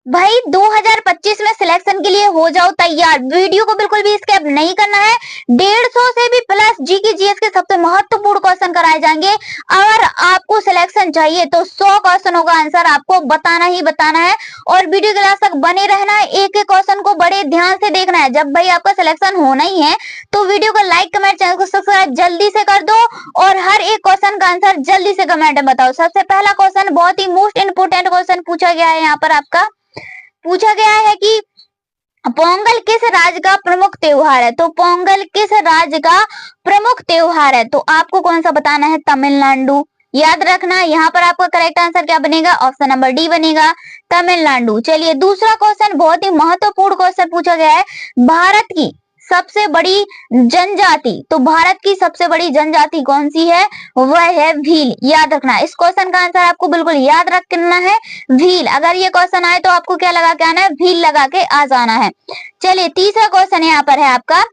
भाई 2025 में सिलेक्शन के लिए हो जाओ तैयार। वीडियो को बिल्कुल भी स्किप नहीं करना है। 150 से भी प्लस जीके जीएस के सबसे महत्वपूर्ण क्वेश्चन कराए जाएंगे। अगर आपको सिलेक्शन चाहिए तो 100 क्वेश्चनों का आंसर आपको बताना ही बताना है और वीडियो के लास्ट तक बने रहना है। एक एक क्वेश्चन को बड़े ध्यान से देखना है। जब भाई आपका सिलेक्शन होना ही है तो वीडियो को लाइक कमेंट चैनल को सब्सक्राइब जल्दी से कर दो और हर एक क्वेश्चन का आंसर जल्दी से कमेंट में बताओ। सबसे पहला क्वेश्चन बहुत ही मोस्ट इंपोर्टेंट क्वेश्चन पूछा गया है। यहाँ पर आपका पूछा गया है कि पोंगल किस राज्य का प्रमुख त्योहार है। तो पोंगल किस राज्य का प्रमुख त्योहार है। तो आपको कौन सा बताना है, तमिलनाडु। याद रखना यहाँ पर आपका करेक्ट आंसर क्या बनेगा, ऑप्शन नंबर डी बनेगा, तमिलनाडु। चलिए दूसरा क्वेश्चन बहुत ही महत्वपूर्ण क्वेश्चन पूछा गया है। भारत की सबसे बड़ी जनजाति, तो भारत की सबसे बड़ी जनजाति कौन सी है, वह है भील। याद रखना, इस क्वेश्चन का आंसर आपको बिल्कुल याद रखना है, भील। अगर ये क्वेश्चन आए तो आपको क्या लगा के आना है, भील लगा के आ जाना है। चलिए तीसरा क्वेश्चन यहाँ पर है आपका,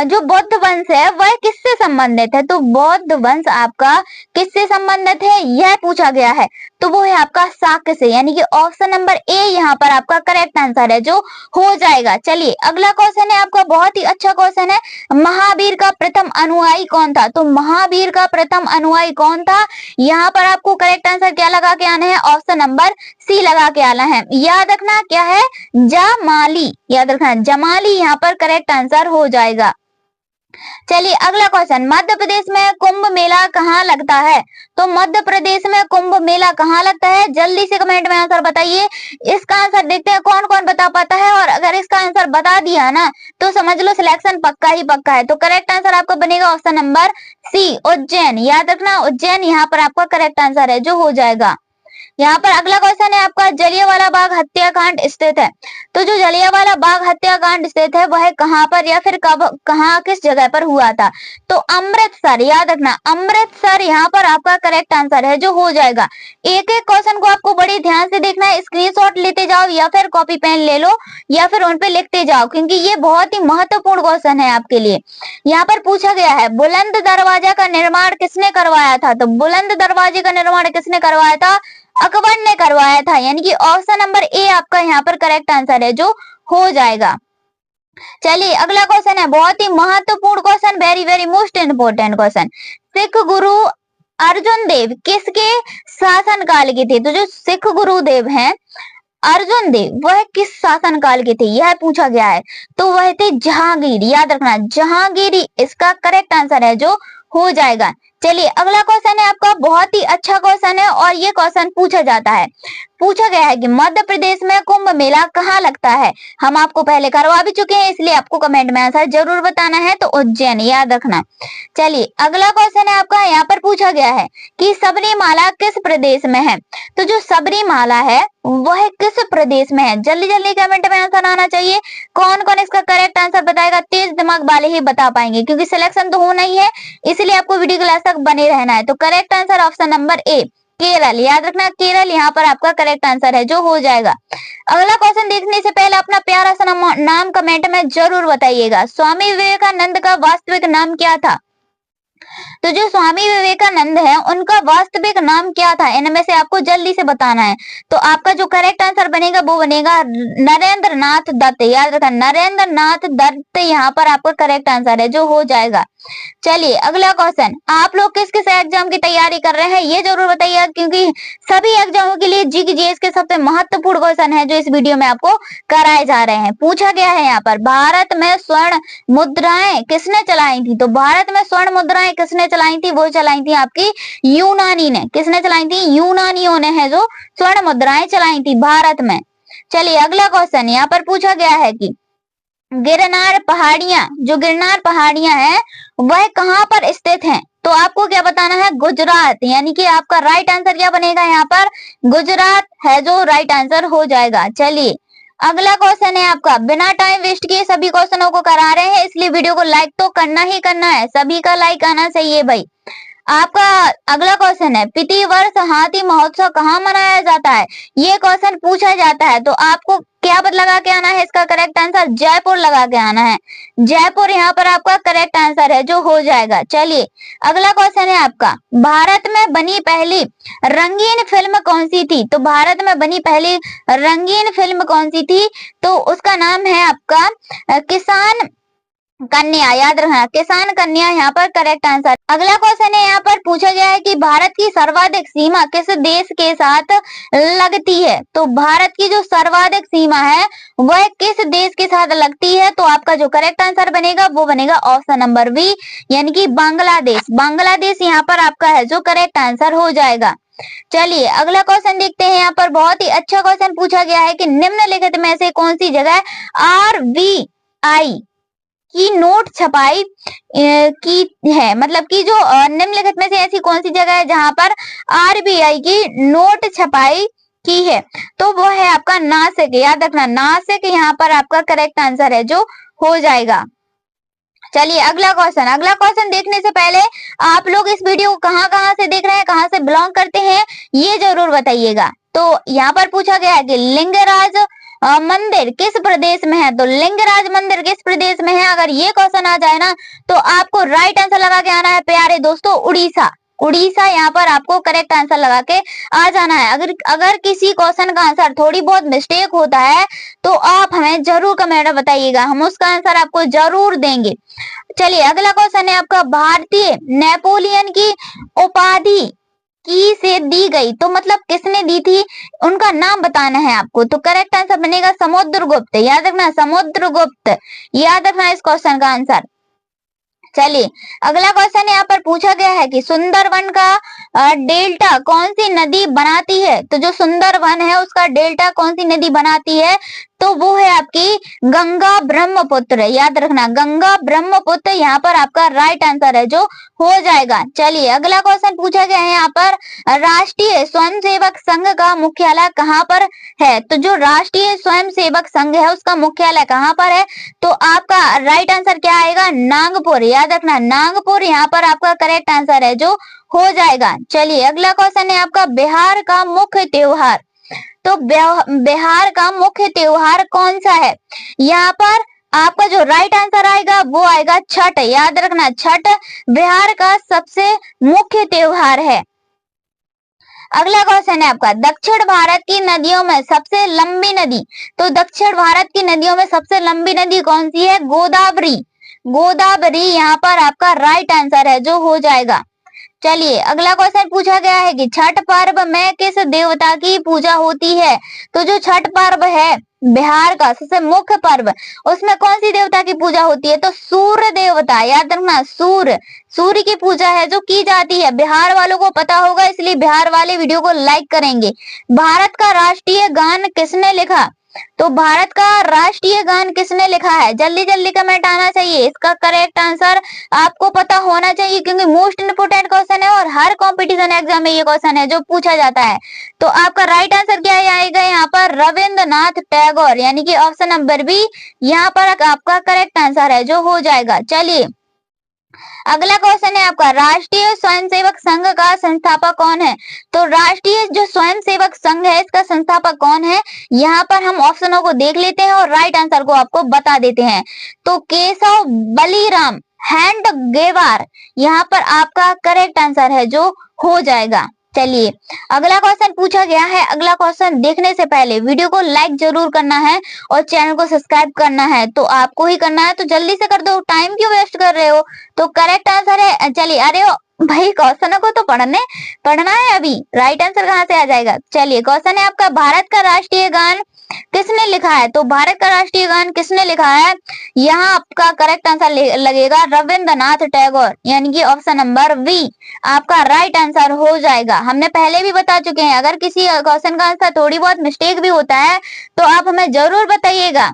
जो बौद्ध वंश है वह किससे संबंधित है। तो बौद्ध वंश आपका किससे संबंधित है, यह पूछा गया है। तो वो है आपका शाक्य से, यानी कि ऑप्शन नंबर ए यहाँ पर आपका करेक्ट आंसर है जो हो जाएगा। चलिए अगला क्वेश्चन है आपका, बहुत ही अच्छा क्वेश्चन है। महावीर का प्रथम अनुयायी कौन था। तो महावीर का प्रथम अनुयायी कौन था, यहाँ पर आपको करेक्ट आंसर क्या लगा के आना है, ऑप्शन नंबर सी लगा के आना है। याद रखना क्या है, जमाली। याद रखना जमाली यहाँ पर करेक्ट आंसर हो जाएगा। चलिए अगला क्वेश्चन, मध्य प्रदेश में कुंभ मेला कहाँ लगता है। तो मध्य प्रदेश में कुंभ मेला कहाँ लगता है, जल्दी से कमेंट में आंसर बताइए। इसका आंसर देखते हैं कौन कौन बता पाता है, और अगर इसका आंसर बता दिया ना तो समझ लो सिलेक्शन पक्का ही पक्का है। तो करेक्ट आंसर आपका बनेगा ऑप्शन नंबर सी, उज्जैन। याद रखना उज्जैन यहाँ पर आपका करेक्ट आंसर है जो हो जाएगा। यहाँ पर अगला क्वेश्चन है आपका, जलियांवाला बाग हत्याकांड स्थित है। तो जो जलियांवाला बाग हत्याकांड स्थित है वह कहाँ पर या फिर कब, कहाँ, किस जगह पर हुआ था। तो अमृतसर। याद रखना अमृतसर यहाँ पर आपका करेक्ट आंसर है जो हो जाएगा। एक एक क्वेश्चन को आपको बड़े ध्यान से देखना है, स्क्रीनशॉट लेते जाओ या फिर कॉपी पेन ले लो या फिर उन पे लिखते जाओ, क्योंकि ये बहुत ही महत्वपूर्ण क्वेश्चन है आपके लिए। यहाँ पर पूछा गया है, बुलंद दरवाजा का निर्माण किसने करवाया था। तो बुलंद दरवाजे का निर्माण किसने करवाया था, अकबर ने करवाया था, यानी कि ऑप्शन नंबर ए आपका यहाँ पर करेक्ट आंसर है जो हो जाएगा। चलिए अगला क्वेश्चन है बहुत ही महत्वपूर्ण question, very very most important question. Sikh गुरु अर्जुन देव किसके शासन काल के थे। तो जो सिख गुरुदेव हैं अर्जुन देव वह किस शासन काल के थे, यह पूछा गया है। तो वह थे जहांगीर। याद रखना जहांगीरी इसका करेक्ट आंसर है जो हो जाएगा। चलिए अगला क्वेश्चन है आपका, बहुत ही अच्छा क्वेश्चन है और ये क्वेश्चन पूछा जाता है। पूछा गया है कि मध्य प्रदेश में कुंभ मेला कहाँ लगता है। हम आपको पहले करवा भी चुके हैं, इसलिए आपको कमेंट में आंसर जरूर बताना है। तो उज्जैन। याद रखना। चलिए अगला क्वेश्चन है आपका, यहाँ पर पूछा गया है कि सबरीमाला किस प्रदेश में है। तो जो सबरीमाला है वह किस प्रदेश में है, जल्दी जल्दी कमेंट में आंसर आना चाहिए। कौन कौन इसका करेक्ट आंसर बताएगा, तेज दिमाग वाले ही बता पाएंगे, क्योंकि सिलेक्शन तो होना ही है, इसलिए आपको वीडियो के लास्ट तक बने रहना है। तो correct answer option number A, Kerala. याद रखना केरल यहाँ पर आपका करेक्ट आंसर है जो हो जाएगा। अगला क्वेश्चन देखने से पहले अपना प्यारा सा नाम कमेंट में जरूर बताइएगा। स्वामी विवेकानंद का वास्तविक नाम क्या था। तो जो स्वामी विवेकानंद है उनका वास्तविक नाम क्या था, इनमें से आपको जल्दी से बताना है। तो आपका जो करेक्ट आंसर बनेगा वो बनेगा नरेंद्र नाथ दत्त। याद रखना नरेंद्र नाथ दत्त यहाँ पर आपका करेक्ट आंसर है जो हो जाएगा। चलिए अगला क्वेश्चन, आप लोग किस किस एग्जाम की तैयारी कर रहे हैं ये जरूर बताइएगा, क्योंकि सभी एग्जामों के लिए जीके जीएस के सबसे महत्वपूर्ण क्वेश्चन है जो इस वीडियो में आपको कराए जा रहे हैं। पूछा गया है यहाँ पर, भारत में स्वर्ण मुद्राएं किसने चलाई थी। तो भारत में स्वर्ण मुद्राएं किसने चलाई थी, वो चलाई थी आपकी यूनानी ने। किसने चलाई थी, यूनानियों ने है जो स्वर्ण मुद्राएं चलाई थी भारत में। चलिए अगला क्वेश्चन यहाँ पर पूछा गया है कि गिरनार पहाड़ियां, जो गिरनार पहाड़ियां हैं वह कहाँ पर स्थित हैं। तो आपको क्या बताना है, गुजरात। यानी कि आपका राइट आंसर क्या बनेगा यहाँ पर, गुजरात है जो राइट आंसर हो जाएगा। चलिए अगला क्वेश्चन है आपका, बिना टाइम वेस्ट किए सभी क्वेश्चनों को करा रहे हैं, इसलिए वीडियो को लाइक तो करना ही करना है, सभी का लाइक आना चाहिए भाई। आपका अगला क्वेश्चन है, प्रतिवर्ष हाथी महोत्सव कहाँ मनाया जाता है? ये क्वेश्चन पूछा जाता है, तो आपको क्या लगा के आना है? इसका करेक्ट आंसर जयपुर लगा के आना है। जयपुर यहाँ पर आपका करेक्ट आंसर है जो हो जाएगा। चलिए अगला क्वेश्चन है आपका, भारत में बनी पहली रंगीन फिल्म कौन सी थी? तो भारत में बनी पहली रंगीन फिल्म कौन सी थी? तो उसका नाम है आपका किसान कन्या। याद रखना, किसान कन्या यहाँ पर करेक्ट आंसर। अगला क्वेश्चन है, यहाँ पर पूछा गया है कि भारत की सर्वाधिक सीमा किस देश के साथ लगती है? तो भारत की जो सर्वाधिक सीमा है वह किस देश के साथ लगती है? तो आपका जो करेक्ट आंसर बनेगा वो बनेगा ऑप्शन नंबर बी, यानी कि बांग्लादेश। बांग्लादेश यहाँ पर आपका है जो करेक्ट आंसर हो जाएगा। चलिए अगला क्वेश्चन देखते हैं। यहाँ पर बहुत ही अच्छा क्वेश्चन पूछा गया है कि निम्नलिखित में से कौन सी जगह RBI की नोट छपाई की है? मतलब कि जो निम्नलिखित में से ऐसी कौन सी जगह है जहां पर RBI की नोट छपाई की है? तो वो है आपका नासिक। याद रखना, नासिक यहाँ पर आपका करेक्ट आंसर है जो हो जाएगा। चलिए अगला क्वेश्चन देखने से पहले आप लोग इस वीडियो को कहाँ से देख रहे हैं, कहाँ से बिलोंग करते हैं, ये जरूर बताइएगा। तो यहाँ पर पूछा गया है कि लिंगराज मंदिर किस प्रदेश में है? तो लिंगराज मंदिर किस प्रदेश में है? अगर ये क्वेश्चन आ जाए ना तो आपको राइट आंसर लगा के आना है प्यारे दोस्तों, उड़ीसा। उड़ीसा यहाँ पर आपको करेक्ट आंसर लगा के आ जाना है। अगर किसी क्वेश्चन का आंसर थोड़ी बहुत मिस्टेक होता है तो आप हमें जरूर कमेंट में बताइएगा, हम उसका आंसर आपको जरूर देंगे। चलिए अगला क्वेश्चन है आपका, भारतीय नेपोलियन की उपाधि की से दी गई, तो मतलब किसने दी थी, उनका नाम बताना है आपको। तो करेक्ट आंसर बनेगा समुद्रगुप्त। याद रखना, समुद्रगुप्त याद रखना इस क्वेश्चन का आंसर। चलिए अगला क्वेश्चन यहाँ पर पूछा गया है कि सुंदरवन का डेल्टा कौन सी नदी बनाती है? तो जो सुंदरवन है उसका डेल्टा कौन सी नदी बनाती है? तो वो है आपकी गंगा ब्रह्मपुत्र। याद रखना, गंगा ब्रह्मपुत्र यहाँ पर आपका राइट आंसर है जो हो जाएगा। चलिए अगला क्वेश्चन पूछा गया है यहाँ पर, राष्ट्रीय स्वयंसेवक संघ का मुख्यालय कहाँ पर है? तो जो राष्ट्रीय स्वयंसेवक संघ है उसका मुख्यालय कहाँ पर है? तो आपका राइट आंसर क्या आएगा? नागपुर। याद रखना, नागपुर यहाँ पर आपका करेक्ट आंसर है जो हो जाएगा। चलिए अगला क्वेश्चन है आपका, बिहार का मुख्य त्योहार। तो बिहार का मुख्य त्योहार कौन सा है? यहाँ पर आपका जो राइट आंसर आएगा वो आएगा छठ। याद रखना, छठ बिहार का सबसे मुख्य त्योहार है। अगला क्वेश्चन है आपका, दक्षिण भारत की नदियों में सबसे लंबी नदी। तो दक्षिण भारत की नदियों में सबसे लंबी नदी कौन सी है? गोदावरी। गोदावरी यहाँ पर आपका राइट आंसर है जो हो जाएगा। चलिए अगला क्वेश्चन पूछा गया है कि छठ पर्व में किस देवता की पूजा होती है? तो जो छठ पर्व है बिहार का सबसे मुख्य पर्व, उसमें कौन सी देवता की पूजा होती है? तो सूर्य देवता। याद रखना, सूर्य की पूजा है जो की जाती है। बिहार वालों को पता होगा इसलिए बिहार वाले वीडियो को लाइक करेंगे। भारत का राष्ट्रीय गान किसने लिखा? तो भारत का राष्ट्रीय गान किसने लिखा है? जल्दी जल्दी कमेंट आना चाहिए। इसका करेक्ट आंसर आपको पता होना चाहिए क्योंकि मोस्ट इंपोर्टेंट क्वेश्चन है और हर कंपटीशन एग्जाम में ये क्वेश्चन है जो पूछा जाता है। तो आपका राइट आंसर क्या आएगा यहाँ पर? रविंद्रनाथ टैगोर, यानी कि ऑप्शन नंबर बी यहाँ पर आपका करेक्ट आंसर है जो हो जाएगा। चलिए अगला क्वेश्चन है आपका, राष्ट्रीय स्वयंसेवक संघ का संस्थापक कौन है? तो राष्ट्रीय जो स्वयंसेवक संघ है इसका संस्थापक कौन है? यहाँ पर हम ऑप्शनों को देख लेते हैं और राइट आंसर को आपको बता देते हैं। तो केशव बलिराम हेडगेवार यहाँ पर आपका करेक्ट आंसर है जो हो जाएगा। चलिए अगला क्वेश्चन पूछा गया है। अगला क्वेश्चन देखने से पहले वीडियो को लाइक जरूर करना है और चैनल को सब्सक्राइब करना है, तो आपको ही करना है, तो जल्दी से कर दो, टाइम क्यों वेस्ट कर रहे हो? तो करेक्ट आंसर है, चलिए अरे भाई क्वेश्चन को तो पढ़ना है अभी, राइट आंसर कहाँ से आ जाएगा? चलिए क्वेश्चन है आपका, भारत का राष्ट्रीय गान किसने लिखा है? तो भारत का राष्ट्रीय गान किसने लिखा है? यहाँ आपका करेक्ट आंसर लगेगा रविंद्रनाथ टैगोर, यानी कि ऑप्शन नंबर बी आपका राइट आंसर हो जाएगा। हमने पहले भी बता चुके हैं, अगर किसी क्वेश्चन का आंसर थोड़ी बहुत मिस्टेक भी होता है तो आप हमें जरूर बताइएगा।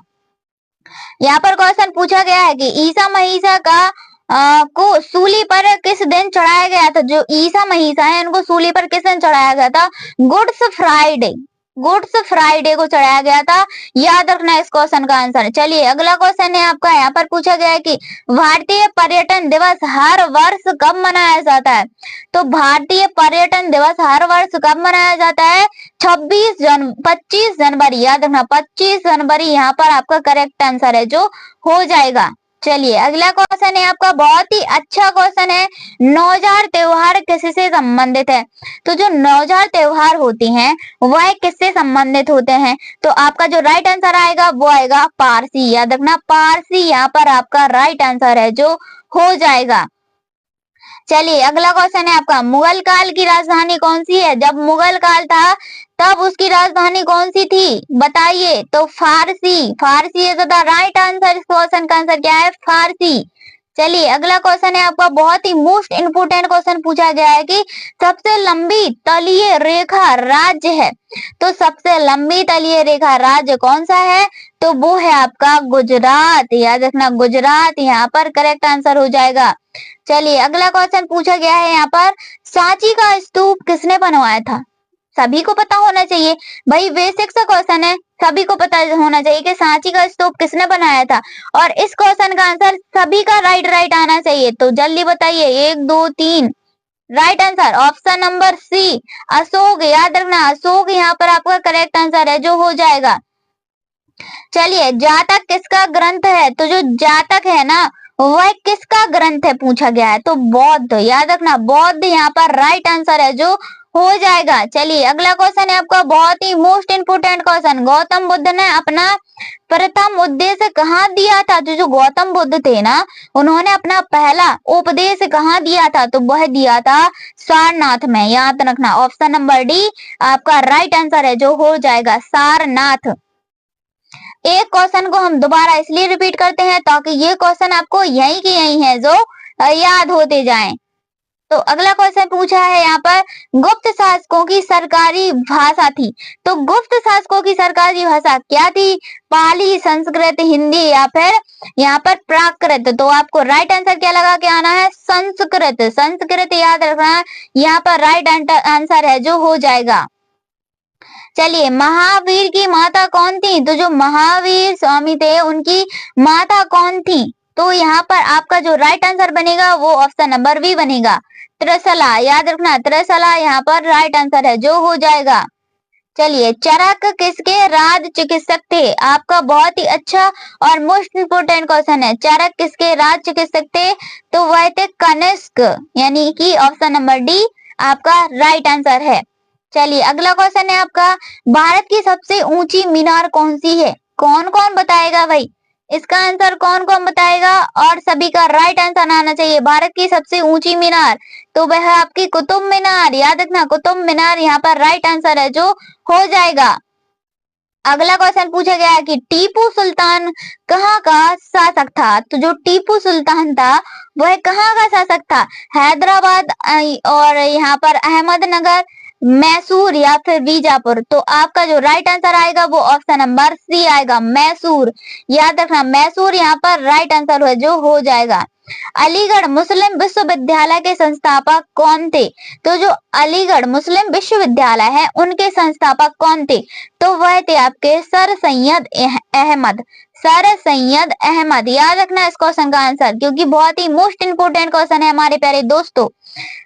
यहाँ पर क्वेश्चन पूछा गया है कि ईसा मसीह का को सूली पर किस दिन चढ़ाया गया था? जो ईसा मसीह है उनको सूली पर किस दिन चढ़ाया गया था? Goods Friday. गुड्स फ्राइडे को चढ़ाया गया था। याद रखना इस क्वेश्चन का आंसर। चलिए अगला क्वेश्चन है आपका, यहाँ पर पूछा गया है कि भारतीय पर्यटन दिवस हर वर्ष कब मनाया जाता है? तो भारतीय पर्यटन दिवस हर वर्ष कब मनाया जाता है? 25 जनवरी। याद रखना 25 जनवरी यहाँ पर आपका करेक्ट आंसर है जो हो जाएगा। चलिए अगला क्वेश्चन है आपका, बहुत ही अच्छा क्वेश्चन है, नौजार त्योहार किससे संबंधित है? तो जो नौजार त्योहार होते हैं वह किससे संबंधित होते हैं? तो आपका जो राइट आंसर आएगा वो आएगा पारसी। याद रखना पारसी यहाँ पर आपका राइट आंसर है जो हो जाएगा। चलिए अगला क्वेश्चन है आपका, मुगल काल की राजधानी कौन सी है? जब मुगल काल था तब उसकी राजधानी कौन सी थी बताइए? तो फारसी। फारसी इज द राइट आंसर। इस क्वेश्चन का आंसर क्या है? फारसी। चलिए अगला क्वेश्चन है आपका, बहुत ही मोस्ट इंपोर्टेंट क्वेश्चन पूछा गया है कि सबसे लंबी तलीय रेखा राज्य है। तो सबसे लंबी तलीय रेखा राज्य कौन सा है? तो वो है आपका गुजरात। याद रखना गुजरात यहाँ पर करेक्ट आंसर हो जाएगा। चलिए अगला क्वेश्चन पूछा गया है यहाँ पर, सांची का स्तूप किसने बनवाया था? सभी को पता होना चाहिए भाई, बेसिक सा क्वेश्चन है, सभी को पता होना चाहिए कि सांची का स्तूप किसने बनाया था। और इस क्वेश्चन का आंसर सभी का राइट आना चाहिए, तो जल्दी बताइए 1 2 3। Right answer option number C Ashok. याद रखना अशोक यहाँ पर आपका करेक्ट आंसर है जो हो जाएगा। चलिए जातक किसका ग्रंथ है? तो जो जातक है ना वह किसका ग्रंथ है पूछा गया है? तो बौद्ध। याद रखना बौद्ध यहाँ पर राइट आंसर है जो हो जाएगा। चलिए अगला क्वेश्चन है आपका, बहुत ही most important question, Gautam Buddha ने अपना प्रथम उद्देश्य कहाँ दिया था? तो जो गौतम बुद्ध थे ना उन्होंने अपना पहला उपदेश कहाँ दिया था? तो वह दिया था सारनाथ में। याद रखना ऑप्शन नंबर डी आपका राइट आंसर है जो हो जाएगा सारनाथ। एक क्वेश्चन को हम दोबारा इसलिए रिपीट करते हैं ताकि ये क्वेश्चन आपको यही के यही है जो याद होते जाएं। तो अगला क्वेश्चन पूछा है यहाँ पर, गुप्त शासकों की सरकारी भाषा थी। तो गुप्त शासकों की सरकारी भाषा क्या थी? पाली, संस्कृत, हिंदी या फिर यहाँ पर प्राकृत। तो आपको राइट आंसर क्या लगा के आना है? संस्कृत। संस्कृत याद रखना है यहाँ पर राइट आंसर है जो हो जाएगा। चलिए महावीर की माता कौन थी? तो जो महावीर स्वामी थे उनकी माता कौन थी? तो यहाँ पर आपका जो राइट आंसर बनेगा वो ऑप्शन नंबर बी बनेगा, त्रिशला। याद रखना त्रिशला यहाँ पर राइट आंसर है जो हो जाएगा। चलिए चरक किसके राज चिकित्सक थे? आपका बहुत ही अच्छा और मोस्ट इंपोर्टेंट क्वेश्चन है, चरक किसके राज चिकित्सक थे? तो वह थे कनिष्क, यानी कि ऑप्शन नंबर डी आपका राइट आंसर है। चलिए अगला क्वेश्चन है आपका, भारत की सबसे ऊंची मीनार कौन सी है? कौन कौन बताएगा भाई? इसका आंसर कौन कौन बताएगा? और सभी का राइट आंसर आना चाहिए। भारत की सबसे ऊंची मीनार तो वह है आपकी कुतुब मीनार। याद रखना कुतुब मीनार यहाँ पर राइट आंसर है जो हो जाएगा। अगला क्वेश्चन पूछा गया है कि टीपू सुल्तान कहाँ का शासक था? तो जो टीपू सुल्तान था वह कहाँ का शासक था? हैदराबाद और यहाँ पर अहमदनगर, मैसूर या फिर बीजापुर। तो आपका जो राइट आंसर आएगा वो ऑप्शन नंबर सी आएगा, मैसूर। याद रखना मैसूर यहाँ पर राइट आंसर है जो हो जाएगा। अलीगढ़ मुस्लिम विश्वविद्यालय के संस्थापक कौन थे? तो जो अलीगढ़ मुस्लिम विश्वविद्यालय है उनके संस्थापक कौन थे? तो वह थे आपके सर सैयद अहमद। सर सैयद अहमद। याद रखना इस क्वेश्चन का आंसर, क्योंकि बहुत ही मोस्ट इंपोर्टेंट क्वेश्चन है हमारे प्यारे दोस्तों।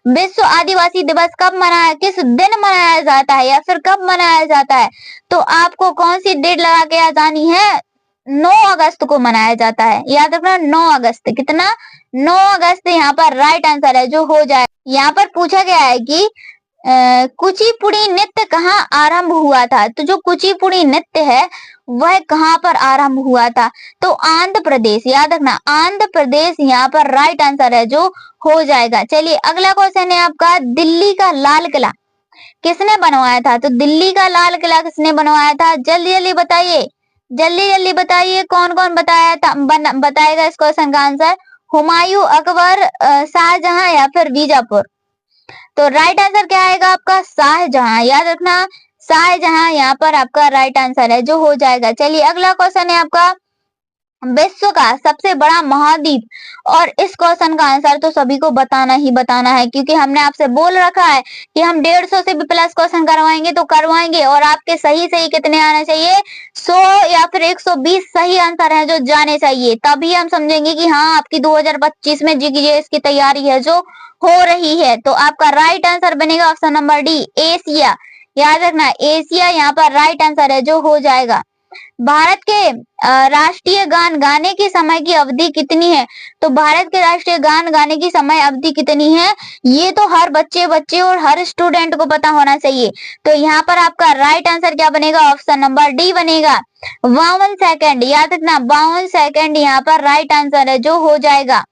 विश्व आदिवासी दिवस कब मनाया, किस दिन मनाया जाता है या फिर कब मनाया जाता है? तो आपको कौन सी डेट लगा के आ जानी है? 9 अगस्त को मनाया जाता है। याद रखना 9 अगस्त। कितना? 9 अगस्त यहाँ पर राइट आंसर है जो हो जाए। यहाँ पर पूछा गया है कि कुचिपुड़ी नृत्य कहाँ आरंभ हुआ था? तो जो कुचिपुड़ी नृत्य है वह कहाँ पर आरंभ हुआ था? तो आंध्र प्रदेश। याद रखना आंध्र प्रदेश यहाँ पर राइट आंसर है जो हो जाएगा। चलिए अगला क्वेश्चन है आपका, दिल्ली का लाल किला किसने बनवाया था? तो दिल्ली का लाल किला किसने बनवाया था? जल्दी जल्दी बताइए, जल्दी जल्दी बताइए कौन कौन बताया था, बताएगा इस क्वेश्चन का आंसर। हुमायूं, अकबर, शाहजहां या फिर बीजापुर। तो राइट आंसर क्या आएगा आपका? शाहजहां। याद रखना शाहजहां यहाँ पर आपका राइट आंसर है जो हो जाएगा। चलिए अगला क्वेश्चन है आपका, विश्व का सबसे बड़ा महाद्वीप? और इस क्वेश्चन का आंसर तो सभी को बताना ही बताना है, क्योंकि हमने आपसे बोल रखा है कि हम 150 से भी प्लस क्वेश्चन करवाएंगे तो करवाएंगे, और आपके सही सही कितने आने चाहिए? 100 या फिर 120 सही आंसर है जो जाने चाहिए, तभी हम समझेंगे कि हाँ आपकी 2025 में जीके की तैयारी है जो हो रही है। तो आपका राइट आंसर बनेगा ऑप्शन नंबर डी, एशिया। याद रखना, एशिया यहाँ पर राइट आंसर है जो हो जाएगा। भारत के राष्ट्रीय गान गाने की समय की अवधि कितनी है? तो भारत के राष्ट्रीय गान गाने की समय अवधि कितनी है, ये तो हर बच्चे और हर स्टूडेंट को पता होना चाहिए। तो यहाँ पर आपका राइट आंसर क्या बनेगा? ऑप्शन नंबर डी बनेगा, 52 सेकंड। याद रखना, 52 सेकंड यहाँ पर राइट आंसर है जो हो जाएगा।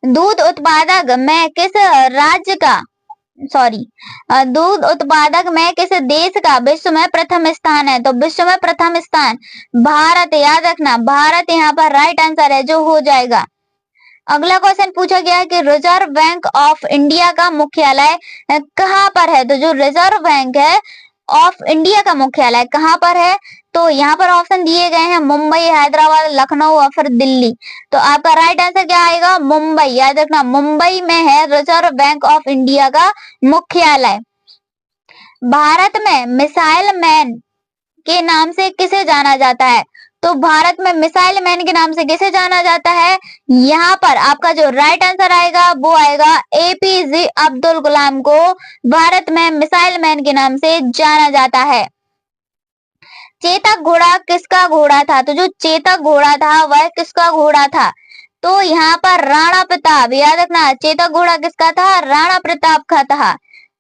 दूध उत्पादक में किस राज्य का दूध उत्पादक में किस देश का विश्व में प्रथम स्थान है? तो विश्व में प्रथम स्थान भारत। याद रखना, भारत यहाँ पर राइट आंसर है जो हो जाएगा। अगला क्वेश्चन पूछा गया है कि रिजर्व बैंक ऑफ इंडिया का मुख्यालय कहाँ पर है? तो जो रिजर्व बैंक है ऑफ इंडिया का मुख्यालय कहाँ पर है? तो यहाँ पर ऑप्शन दिए गए हैं मुंबई, हैदराबाद, लखनऊ और फिर दिल्ली। तो आपका राइट आंसर क्या आएगा? मुंबई। याद रखना, मुंबई में है रिजर्व बैंक ऑफ इंडिया का मुख्यालय। भारत में मिसाइल मैन के नाम से किसे जाना जाता है? तो भारत में मिसाइल मैन के नाम से किसे जाना जाता है? यहाँ पर आपका जो राइट आंसर आएगा वो आएगा एपीजे अब्दुल कलाम को भारत में मिसाइल मैन के नाम से जाना जाता है। चेतक घोड़ा किसका घोड़ा था? तो जो चेतक घोड़ा था वह किसका घोड़ा था? तो यहाँ पर राणा प्रताप। याद रखना, चेतक घोड़ा किसका था? राणा प्रताप का था।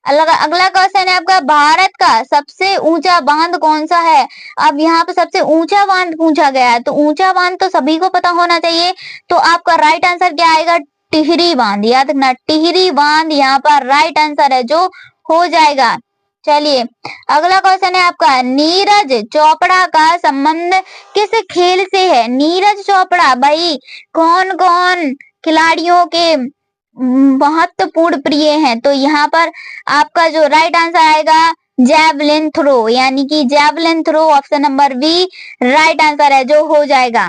अगला क्वेश्चन है आपका, भारत का सबसे ऊंचा बांध कौन सा है? अब यहाँ पे सबसे ऊंचा बांध पूछा गया है, तो ऊंचा बांध तो सभी को पता होना चाहिए। तो आपका राइट आंसर क्या आएगा? टिहरी बांध। याद रखना, टिहरी बांध यहाँ पर राइट आंसर है जो हो जाएगा। चलिए अगला क्वेश्चन है आपका, नीरज चोपड़ा का संबंध किस खेल से है? नीरज चोपड़ा भाई कौन कौन खिलाड़ियों के महत्वपूर्ण प्रिय हैं? तो यहाँ पर आपका जो राइट आंसर आएगा जैवलिन थ्रो, यानी कि javelin throw option number B right answer है जो हो जाएगा।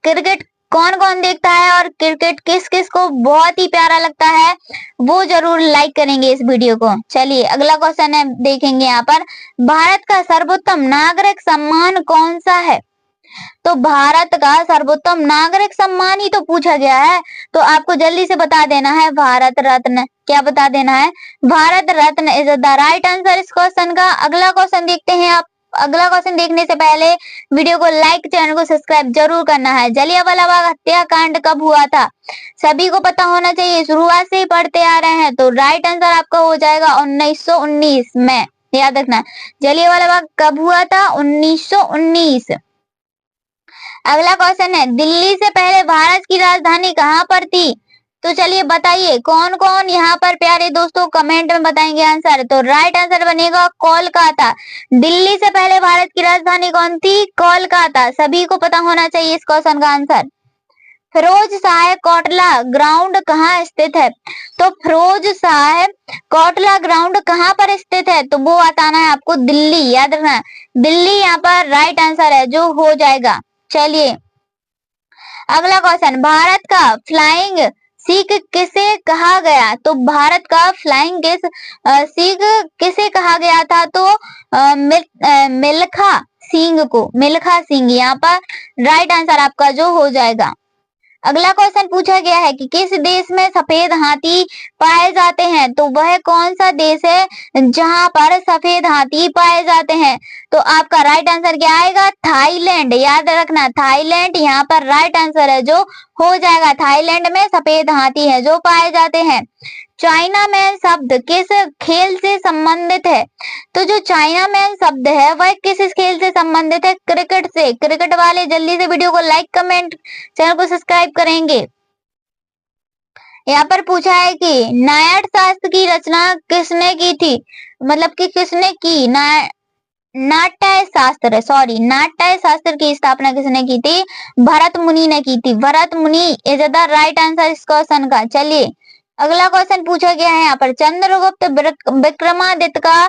क्रिकेट कौन कौन देखता है और क्रिकेट किस किस को बहुत ही प्यारा लगता है वो जरूर लाइक करेंगे इस वीडियो को। चलिए अगला क्वेश्चन है देखेंगे यहाँ पर, भारत का सर्वोत्तम नागरिक सम्मान कौन सा है? तो भारत का सर्वोत्तम नागरिक सम्मान ही तो पूछा गया है, तो आपको जल्दी से बता देना है भारत रत्न। क्या बता देना है? Bharat Ratna is the right answer इस क्वेश्चन का। अगला क्वेश्चन देखते हैं आप। अगला क्वेश्चन देखने से पहले वीडियो को लाइक, चैनल को सब्सक्राइब जरूर करना है। जलियांवाला बाग हत्याकांड कब हुआ था? सभी को पता होना चाहिए, शुरुआत से ही पढ़ते आ रहे हैं। तो राइट आंसर आपका हो जाएगा 1919 में। याद रखना, जलियांवाला बाग कब हुआ था? 1919। अगला क्वेश्चन है, दिल्ली से पहले भारत की राजधानी कहाँ पर थी? तो चलिए बताइए कौन कौन यहाँ पर प्यारे दोस्तों कमेंट में बताएंगे आंसर। तो राइट आंसर बनेगा कोलकाता। दिल्ली से पहले भारत की राजधानी कौन थी? कोलकाता। सभी को पता होना चाहिए इस क्वेश्चन का आंसर। फिरोज शाह कोटला ग्राउंड कहाँ स्थित है? तो फिरोज शाह कोटला ग्राउंड कहाँ पर स्थित है? तो वो बताना है आपको दिल्ली। याद रखना, दिल्ली यहाँ पर राइट आंसर है जो हो जाएगा। चलिए अगला क्वेश्चन, भारत का फ्लाइंग सिख किसे कहा गया? तो भारत का फ्लाइंग सिख किसे कहा गया था? तो मिल्खा सिंह को, मिल्खा सिंह यहाँ पर राइट आंसर आपका जो हो जाएगा। अगला क्वेश्चन पूछा गया है कि किस देश में सफेद हाथी पाए जाते हैं? तो वह कौन सा देश है जहां पर सफेद हाथी पाए जाते हैं? तो आपका राइट आंसर क्या आएगा? थाईलैंड। याद रखना, थाईलैंड यहाँ पर राइट आंसर है जो हो जाएगा। थाईलैंड में सफेद हाथी है जो पाए जाते हैं। चाइना मैन शब्द किस खेल से संबंधित है? तो जो चाइना मैन शब्द है वह किस खेल से संबंधित है? क्रिकेट से। क्रिकेट वाले जल्दी से वीडियो को लाइक, कमेंट, चैनल को सब्सक्राइब करेंगे। यहाँ पर पूछा है कि नाट्य शास्त्र की रचना किसने की थी? मतलब कि किसने की? नाट्य शास्त्र की स्थापना किसने की थी? भरत मुनि ने की थी। भरत मुनि इज द राइट आंसर इस क्वेश्चन का। चलिए अगला क्वेश्चन पूछा गया है यहाँ पर, चंद्रगुप्त विक्रमादित्य का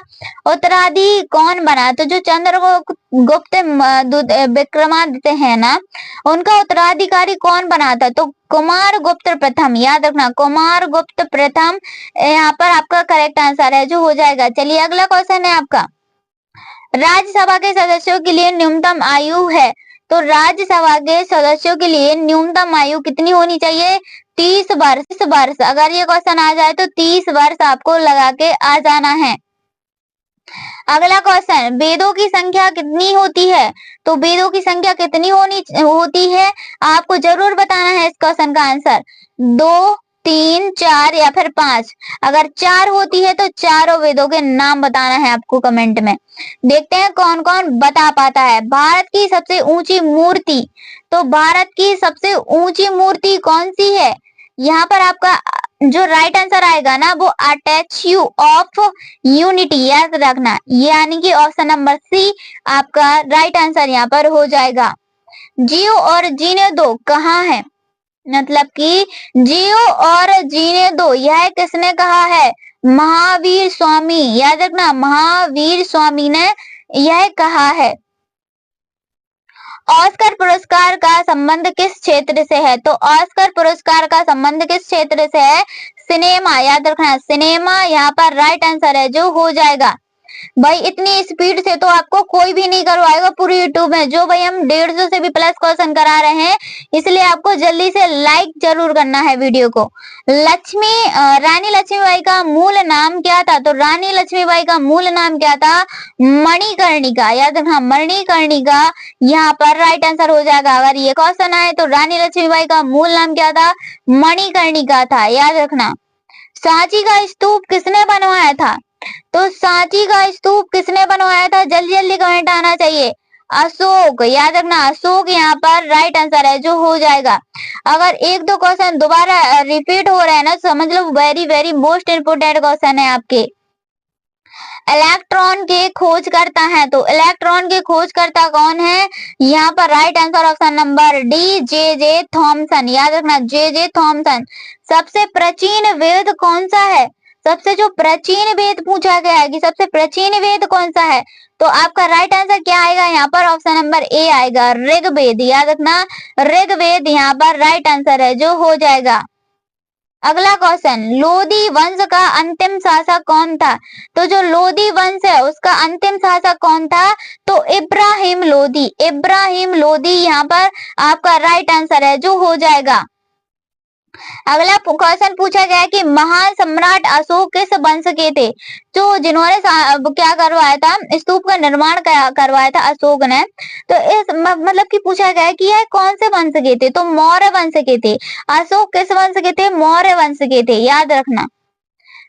उत्तराधिकारी कौन बना? तो जो चंद्रगुप्त विक्रमादित्य है ना, उनका उत्तराधिकारी कौन बना था? तो कुमार गुप्त प्रथम, याद रखना कुमार गुप्त प्रथम यहाँ पर आपका करेक्ट आंसर है जो हो जाएगा। चलिए अगला क्वेश्चन है आपका, राज्यसभा के सदस्यों के लिए न्यूनतम आयु है, तो राज्यसभा के सदस्यों के लिए न्यूनतम आयु कितनी होनी चाहिए? 30 वर्ष। अगर ये क्वेश्चन आ जाए तो 30 वर्ष आपको लगा के आ जाना है। अगला क्वेश्चन, वेदों की संख्या कितनी होती है? तो वेदों की संख्या कितनी होती है आपको जरूर बताना है इस क्वेश्चन का आंसर। 2, 3, 4 या फिर 5। अगर 4 होती है तो चारों वेदों के नाम बताना है आपको कमेंट में। देखते हैं कौन कौन बता पाता है। भारत की सबसे ऊंची मूर्ति, तो भारत की सबसे ऊंची मूर्ति कौन सी है? यहाँ पर आपका जो राइट आंसर आएगा ना वो स्टैच्यू ऑफ यूनिटी, याद रखना, यानी कि ऑप्शन नंबर सी आपका राइट आंसर यहाँ पर हो जाएगा। जियो और जीने दो कहाँ है? मतलब कि जियो और जीने दो यह किसने कहा है? महावीर स्वामी, याद रखना महावीर स्वामी ने यह कहा है। ऑस्कर पुरस्कार का संबंध किस क्षेत्र से है? तो ऑस्कर पुरस्कार का संबंध किस क्षेत्र से है? सिनेमा, याद रखना सिनेमा यहाँ पर राइट आंसर है जो हो जाएगा। भाई इतनी स्पीड से तो आपको कोई भी नहीं करवाएगा पूरी यूट्यूब में, जो भाई हम 150 से भी प्लस क्वेश्चन करा रहे हैं, इसलिए आपको जल्दी से लाइक जरूर करना है वीडियो को। रानी लक्ष्मीबाई का मूल नाम क्या था? तो रानी लक्ष्मीबाई का मूल नाम क्या था? मणिकर्णिका, याद रखना मणिकर्णिका यहाँ पर राइट आंसर हो जाएगा। अगर ये क्वेश्चन आए तो रानी लक्ष्मीबाई का मूल नाम क्या था? मणिकर्णिका था, याद रखना। सांची का स्तूप किसने बनवाया था? तो सांची का स्तूप किसने बनवाया था? जल्दी जल्दी कमेंट आना चाहिए। अशोक, याद रखना अशोक यहाँ पर राइट आंसर है जो हो जाएगा। अगर एक दो क्वेश्चन दोबारा रिपीट हो रहे हैं ना समझ लो very very most important question है आपके। इलेक्ट्रॉन के खोज करता है, तो इलेक्ट्रॉन के खोजकर्ता कौन है? यहाँ पर right answer option number D J Thomson, याद रखना जे थॉमसन। सबसे प्राचीन वेद कौन सा है? सबसे जो प्राचीन वेद पूछा गया है कि सबसे प्राचीन वेद कौन सा है, तो आपका राइट आंसर क्या आएगा यहाँ पर? ऑप्शन नंबर ए आएगा ऋग्वेद, याद रखना ऋग्वेद यहाँ पर राइट आंसर है जो हो जाएगा। अगला क्वेश्चन, लोदी वंश का अंतिम शासक कौन था? तो जो लोदी वंश है उसका अंतिम शासक कौन था? तो इब्राहिम लोदी, इब्राहिम लोदी यहाँ पर आपका राइट आंसर है जो हो जाएगा। अगला क्वेश्चन पूछा गया कि महान सम्राट अशोक किस वंश के थे? तो जिन्होंने क्या करवाया था? स्तूप का निर्माण करवाया था अशोक ने। तो इस मतलब कि पूछा गया कि यह कौन से वंश के थे? तो मौर्य वंश के थे। अशोक किस वंश के थे? मौर्य वंश के थे, याद रखना।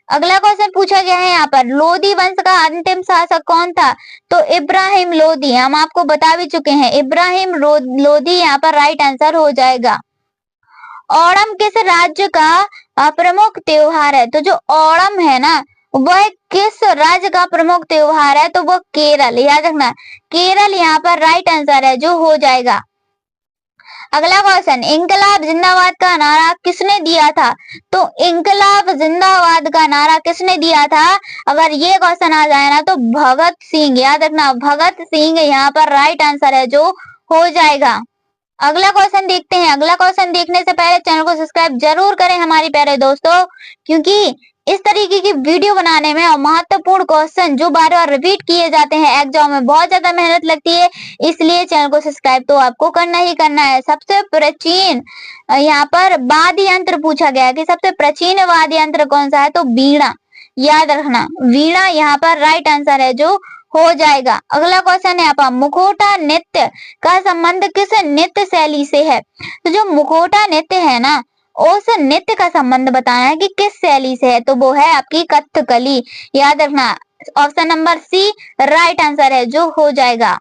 अगला क्वेश्चन पूछा गया है यहाँ पर, लोदी वंश का अंतिम शासक कौन था? तो इब्राहिम लोदी, हम आपको बता भी चुके हैं इब्राहिम लोदी यहाँ पर राइट आंसर हो जाएगा। ओणम किस राज्य का प्रमुख त्योहार है? तो जो ओणम है ना वह किस राज्य का प्रमुख त्योहार है? तो वो केरल, याद रखना केरल यहाँ पर राइट आंसर है जो हो जाएगा। अगला क्वेश्चन, इंकलाब जिंदाबाद का नारा किसने दिया था? तो इंकलाब जिंदाबाद का नारा किसने दिया था? अगर ये क्वेश्चन आ जाए ना तो भगत सिंह, याद रखना भगत सिंह यहाँ पर राइट आंसर है जो हो जाएगा। अगला क्वेश्चन देखते हैं। अगला क्वेश्चन देखने से पहले चैनल को सब्सक्राइब जरूर करें हमारे प्यारे दोस्तों, क्योंकि इस तरीके की वीडियो बनाने में और महत्वपूर्ण क्वेश्चन जो बार बार रिपीट किए जाते हैं एग्जाम में बहुत ज्यादा मेहनत लगती है, इसलिए चैनल को सब्सक्राइब तो आपको करना ही करना है। सबसे प्राचीन यहाँ पर वाद्य यंत्र पूछा गया कि सबसे प्राचीन वाद्य यंत्र कौन सा है? तो वीणा, याद रखना वीणा यहाँ पर राइट आंसर है जो हो जाएगा। अगला क्वेश्चन है यहाँ मुखौटा नृत्य का संबंध किस नृत्य शैली से है? तो जो मुखौटा नृत्य है ना उस नृत्य का संबंध बताना है कि किस शैली से है, तो वो है आपकी कथकली, याद रखना option number C right answer है जो हो जाएगा।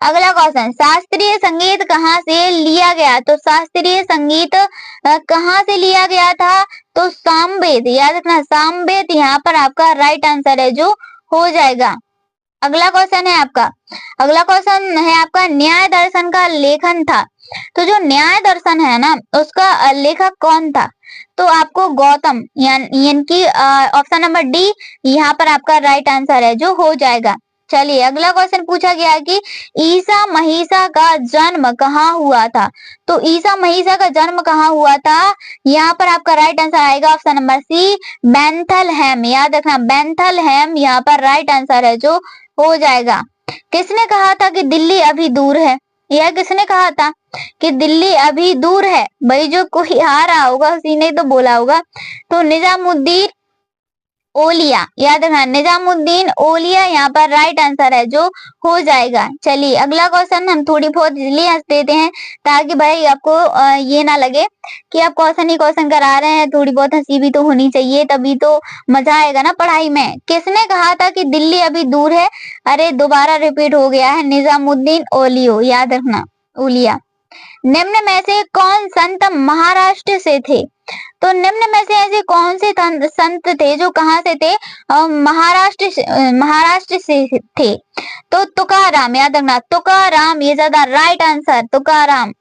अगला क्वेश्चन, शास्त्रीय संगीत कहाँ से लिया गया? तो शास्त्रीय संगीत कहाँ से लिया गया था? तो सामवेद, याद रखना सामवेद यहाँ पर आपका राइट आंसर है जो हो जाएगा। अगला क्वेश्चन है आपका, अगला क्वेश्चन है आपका, न्याय दर्शन का लेखन था। तो जो न्याय दर्शन है ना, उसका लेखक कौन था? तो आपको गौतम, यानी कि ऑप्शन नंबर डी यहाँ पर आपका राइट आंसर है जो हो जाएगा। चलिए अगला क्वेश्चन पूछा गया है कि ईसा महीसा का जन्म कहाँ हुआ था? तो ईसा महीसा का जन्म कहाँ हुआ था? यहाँ पर आपका राइट आंसर आएगा ऑप्शन नंबर सी, बेंथलहेम। याद रखना, बेंथलहेम यहाँ पर राइट आंसर है जो हो जाएगा। किसने कहा था कि दिल्ली अभी दूर है? यह किसने कहा था कि दिल्ली अभी दूर है? भाई जो कोई आ रहा होगा उसी ने तो बोला होगा। तो निजामुद्दीन ओलिया, याद रखना, निजामुद्दीन ओलिया यहाँ पर राइट आंसर है जो हो जाएगा। चलिए अगला क्वेश्चन हम थोड़ी बहुत इजली हंस देते हैं ताकि भाई आपको ये ना लगे कि आप क्वेश्चन ही क्वेश्चन करा रहे हैं, थोड़ी बहुत हंसी भी तो होनी चाहिए, तभी तो मजा आएगा ना पढ़ाई में। किसने कहा था कि दिल्ली अभी दूर है? अरे दोबारा रिपीट हो गया है, निजामुद्दीन ओलियो, याद रखना, ओलिया। निम्न में से कौन संत महाराष्ट्र से थे? तो निम्न में से ऐसे कौन से संत थे जो कहाँ से थे? महाराष्ट्र से थे। तो तुकाराम, याद रखना, तुकाराम, ये ज्यादा राइट आंसर, तुकाराम।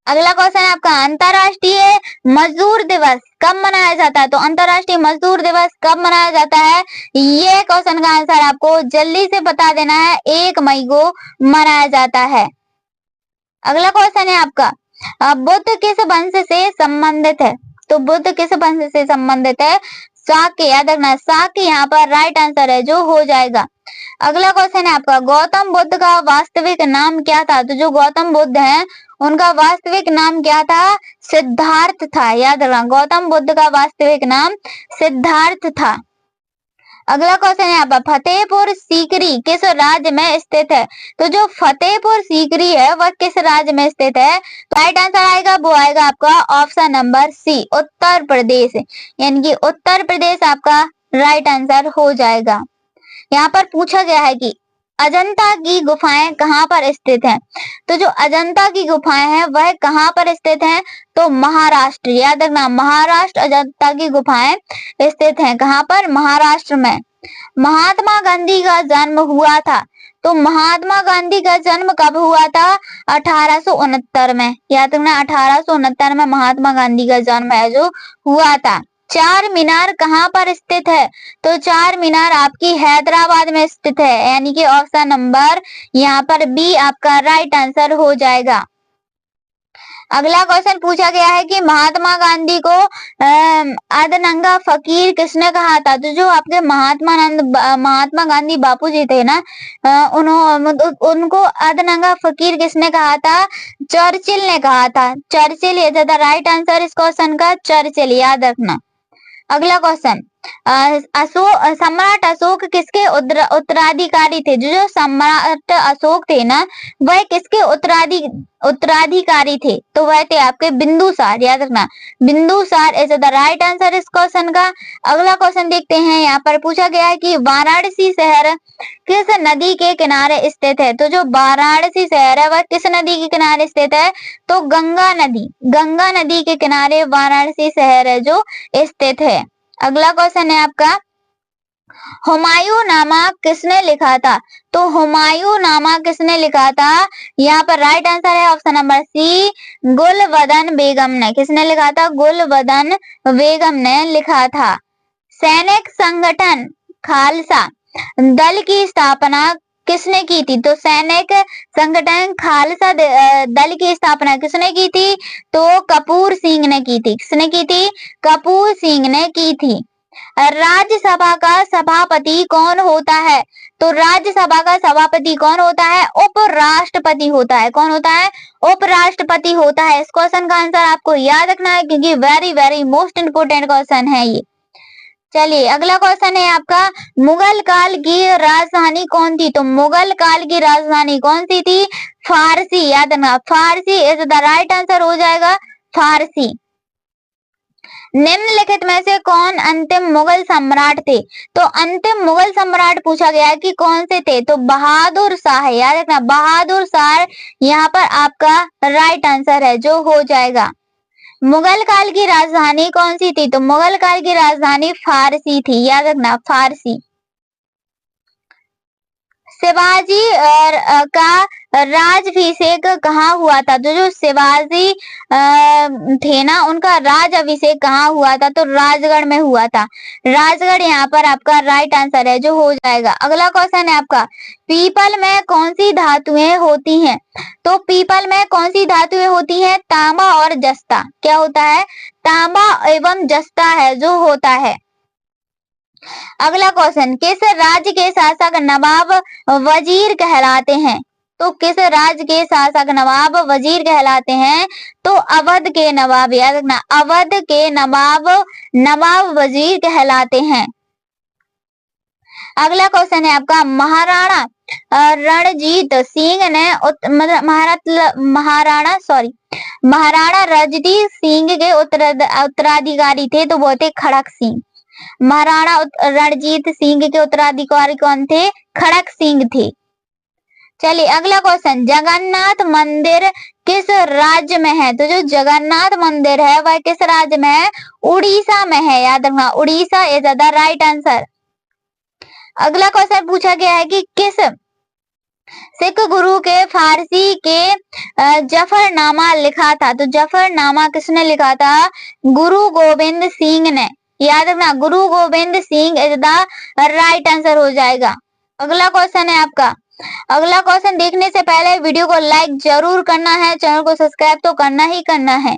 अगला क्वेश्चन है आपका, अंतरराष्ट्रीय मजदूर दिवस कब मनाया जाता है? तो अंतरराष्ट्रीय मजदूर दिवस कब मनाया जाता है? ये क्वेश्चन का आंसर आपको जल्दी से बता देना है, 1 मई को मनाया जाता है। अगला क्वेश्चन है आपका, बुद्ध किस वंश से संबंधित है? तो बुद्ध किस वंश से संबंधित है? शाक्य, याद रखना, शाक्य यहाँ पर राइट आंसर है जो हो जाएगा। अगला क्वेश्चन है आपका, गौतम बुद्ध का वास्तविक नाम क्या था? तो जो गौतम बुद्ध हैं उनका वास्तविक नाम क्या था? सिद्धार्थ था। याद रखना, गौतम बुद्ध का वास्तविक नाम सिद्धार्थ था। अगला क्वेश्चन है आपका, फतेहपुर सीकरी किस राज्य में स्थित है? तो जो फतेहपुर सीकरी है वह किस राज्य में स्थित है? तो राइट आंसर आएगा, वो आएगा आपका ऑप्शन नंबर सी, उत्तर प्रदेश, यानी कि उत्तर प्रदेश आपका राइट आंसर हो जाएगा। यहाँ पर पूछा गया है कि अजंता की गुफाएं कहाँ पर स्थित हैं? तो जो अजंता की गुफाएं हैं वह कहाँ पर स्थित हैं? तो महाराष्ट्र, याद रखना, महाराष्ट्र अजंता की गुफाएं स्थित हैं। कहाँ पर? महाराष्ट्र में। महात्मा गांधी का जन्म हुआ था। तो महात्मा गांधी का जन्म कब हुआ था? 1869 में। याद रखना, 1869 में महात्मा गांधी का जन्म है जो हुआ था। चार मीनार कहाँ पर स्थित है? तो चार मीनार आपकी हैदराबाद में स्थित है, यानी कि ऑप्शन नंबर यहाँ पर बी आपका राइट आंसर हो जाएगा। अगला क्वेश्चन पूछा गया है कि महात्मा गांधी को अधनंगा फकीर किसने कहा था? तो जो आपके महात्मा गांधी बापू जी थे ना, उनको अधनंगा फकीर किसने कहा था? चर्चिल ने कहा था। चर्चिल, ये ज्यादा राइट आंसर इस क्वेश्चन का, चर्चिल, याद रखना। अगला क्वेश्चन, सम्राट अशोक किसके उत्तराधिकारी थे? जो सम्राट अशोक थे ना वह किसके उत्तराधिकारी थे? तो वह थे आपके बिंदुसार, याद रखना, Bindusar is the right answer इस क्वेश्चन का। अगला क्वेश्चन देखते हैं, यहाँ पर पूछा गया है कि वाराणसी शहर किस नदी के किनारे स्थित है? तो जो वाराणसी शहर है वह किस नदी के किनारे स्थित है? तो गंगा नदी, गंगा नदी के किनारे वाराणसी शहर है जो स्थित है। अगला क्वेश्चन है आपका, हुमायूं नामा किसने लिखा था? तो हुमायूं नामा किसने लिखा था? यहाँ पर राइट आंसर है ऑप्शन नंबर सी, गुलबदन बेगम ने। किसने लिखा था? गुलबदन बेगम ने लिखा था। सैनिक संगठन खालसा दल की स्थापना किसने की थी? तो सैनिक संगठन खालसा दल की स्थापना किसने की थी? तो कपूर सिंह ने की थी। किसने की थी? कपूर सिंह ने की थी। राज्यसभा का सभापति कौन होता है? तो राज्यसभा का सभापति कौन होता है? उपराष्ट्रपति होता है। कौन होता है? उपराष्ट्रपति होता है। इस क्वेश्चन का आंसर आपको याद रखना है क्योंकि very very most important question है ये। चलिए अगला क्वेश्चन है आपका, मुगल काल की राजधानी कौन थी? तो मुगल काल की राजधानी कौन सी थी? फारसी, याद रखना, फारसी इज द राइट आंसर हो जाएगा, फारसी। निम्नलिखित में से कौन अंतिम मुगल सम्राट थे? तो अंतिम मुगल सम्राट पूछा गया है कि कौन से थे? तो बहादुर शाह, याद रखना, बहादुर शाह यहाँ पर आपका राइट आंसर है जो हो जाएगा। मुगल काल की राजधानी कौन सी थी? तो मुगल काल की राजधानी फारसी थी, याद रखना, फारसी। शिवाजी का राजाभिषेक कहाँ हुआ था? तो जो शिवाजी थे ना, उनका राजाभिषेक कहाँ हुआ था? तो राजगढ़ में हुआ था। राजगढ़ यहाँ पर आपका राइट आंसर है, जो हो जाएगा। अगला क्वेश्चन है आपका, पीपल में कौन सी धातुएं होती हैं? तो पीपल में कौन सी धातुएं होती हैं? तांबा और जस्ता। क्या होता है? तांबा एवं जस्ता है जो होता है। अगला क्वेश्चन, किस राज्य के शासक नवाब वजीर कहलाते हैं? तो किस राज्य के शासक नवाब वजीर कहलाते हैं? तो अवध के नवाब, याद रखना, अवध के नवाब वजीर कहलाते हैं। अगला क्वेश्चन है आपका, महाराणा रणजीत सिंह ने महाराणा रणजीत सिंह के उत्तराधिकारी थे, तो वो थे खड़क सिंह। महाराणा रणजीत सिंह के उत्तराधिकारी कौन थे? खड़क सिंह थे। चलिए अगला क्वेश्चन, जगन्नाथ मंदिर किस राज्य में है? तो जो जगन्नाथ मंदिर है वह किस राज्य में है? उड़ीसा में है, याद रखना, Orissa is the right answer. अगला क्वेश्चन पूछा गया है कि किस सिख गुरु के फारसी के जफरनामा लिखा था? तो जफरनामा किसने लिखा था? गुरु गोविंद सिंह ने, याद रखना, गुरु Govind Singh is the right answer हो जाएगा। अगला क्वेश्चन है आपका, अगला क्वेश्चन देखने से पहले वीडियो को लाइक जरूर करना है, चैनल को सब्सक्राइब तो करना ही करना है।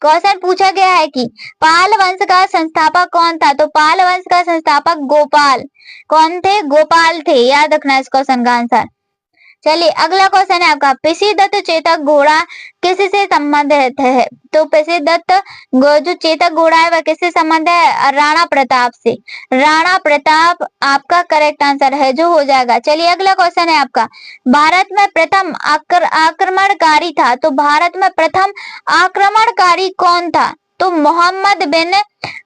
क्वेश्चन पूछा गया है कि पाल वंश का संस्थापक कौन था? तो पाल वंश का संस्थापक गोपाल, कौन थे? गोपाल थे, याद रखना इस क्वेश्चन का आंसर। चलिए अगला क्वेश्चन है आपका, पिसीदत्त चेतक घोड़ा किससे संबंधित है? तो पिसीदत्त जो चेतक घोड़ा है वह किससे संबंध है? राणा प्रताप से। राणा प्रताप आपका करेक्ट आंसर है, जो हो जाएगा। चलिए अगला क्वेश्चन है आपका, भारत में प्रथम आक्रमणकारी था, तो भारत में प्रथम आक्रमणकारी कौन था? तो मोहम्मद बिन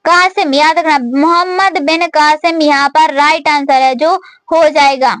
कासिम, याद रखना, मोहम्मद बिन कासिम यहाँ पर राइट आंसर है, जो हो जाएगा।